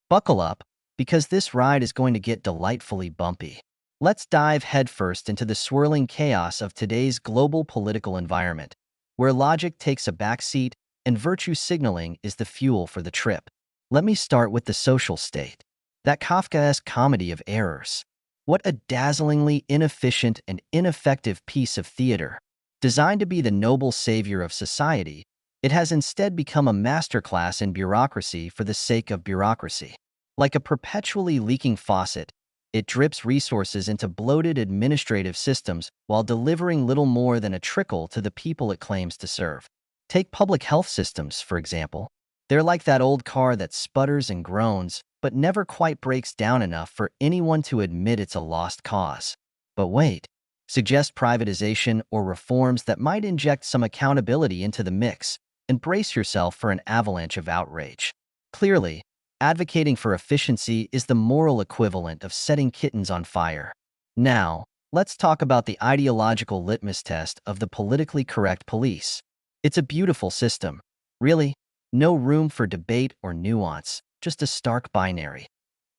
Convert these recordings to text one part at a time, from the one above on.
Buckle up, because this ride is going to get delightfully bumpy. Let's dive headfirst into the swirling chaos of today's global political environment, where logic takes a backseat and virtue signaling is the fuel for the trip. Let me start with the social state. That Kafkaesque comedy of errors. What a dazzlingly inefficient and ineffective piece of theater. Designed to be the noble savior of society, it has instead become a masterclass in bureaucracy for the sake of bureaucracy. Like a perpetually leaking faucet, it drips resources into bloated administrative systems while delivering little more than a trickle to the people it claims to serve. Take public health systems, for example. They're like that old car that sputters and groans, but never quite breaks down enough for anyone to admit it's a lost cause. But wait, suggest privatization or reforms that might inject some accountability into the mix, and brace yourself for an avalanche of outrage. Clearly, advocating for efficiency is the moral equivalent of setting kittens on fire. Now, let's talk about the ideological litmus test of the politically correct police. It's a beautiful system. Really, no room for debate or nuance, just a stark binary.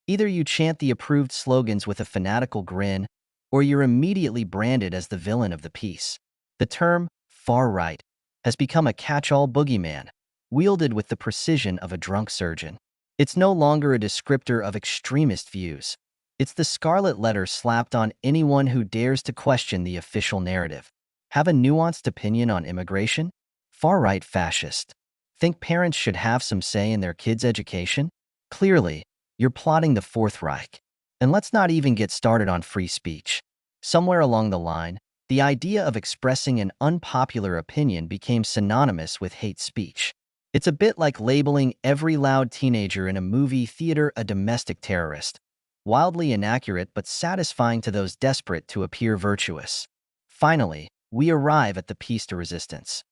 Either you chant the approved slogans with a fanatical grin, or you're immediately branded as the villain of the piece. The term far-right has become a catch-all boogeyman, wielded with the precision of a drunk surgeon. It's no longer a descriptor of extremist views. It's the scarlet letter slapped on anyone who dares to question the official narrative. Have a nuanced opinion on immigration? Far-right fascist. Think parents should have some say in their kids' education? Clearly, you're plotting the Fourth Reich. And let's not even get started on free speech. Somewhere along the line, the idea of expressing an unpopular opinion became synonymous with hate speech. It's a bit like labeling every loud teenager in a movie theater a domestic terrorist. Wildly inaccurate but satisfying to those desperate to appear virtuous. Finally, we arrive at the piece de resistance.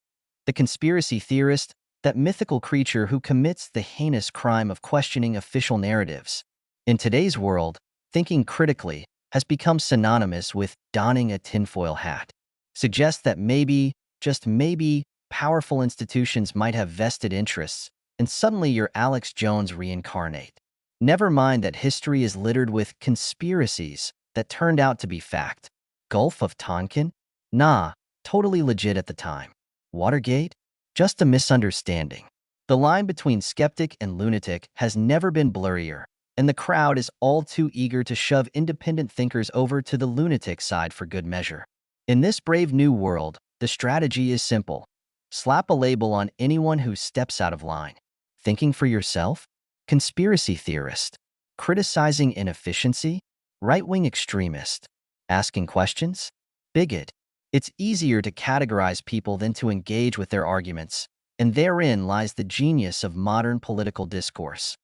The conspiracy theorist, that mythical creature who commits the heinous crime of questioning official narratives. In today's world, thinking critically has become synonymous with donning a tinfoil hat. Suggests that maybe, just maybe, powerful institutions might have vested interests, and suddenly you're Alex Jones reincarnate. Never mind that history is littered with conspiracies that turned out to be fact. Gulf of Tonkin? Nah, totally legit at the time. Watergate? Just a misunderstanding. The line between skeptic and lunatic has never been blurrier, and the crowd is all too eager to shove independent thinkers over to the lunatic side for good measure. In this brave new world, the strategy is simple. Slap a label on anyone who steps out of line. Thinking for yourself? Conspiracy theorist. Criticizing inefficiency? Right-wing extremist. Asking questions? Bigot. It's easier to categorize people than to engage with their arguments, and therein lies the genius of modern political discourse.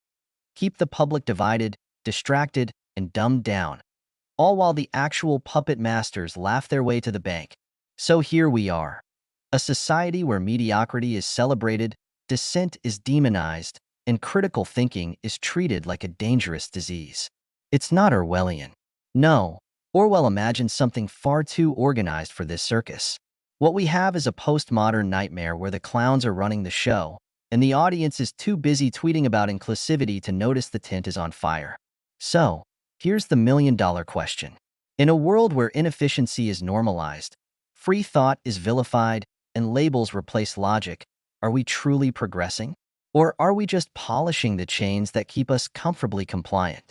Keep the public divided, distracted, and dumbed down, all while the actual puppet masters laugh their way to the bank. So here we are. A society where mediocrity is celebrated, dissent is demonized, and critical thinking is treated like a dangerous disease. It's not Orwellian. No, Orwell imagined something far too organized for this circus. What we have is a postmodern nightmare where the clowns are running the show, and the audience is too busy tweeting about inclusivity to notice the tent is on fire. So, here's the million-dollar question. In a world where inefficiency is normalized, free thought is vilified, and labels replace logic, are we truly progressing? Or are we just polishing the chains that keep us comfortably compliant?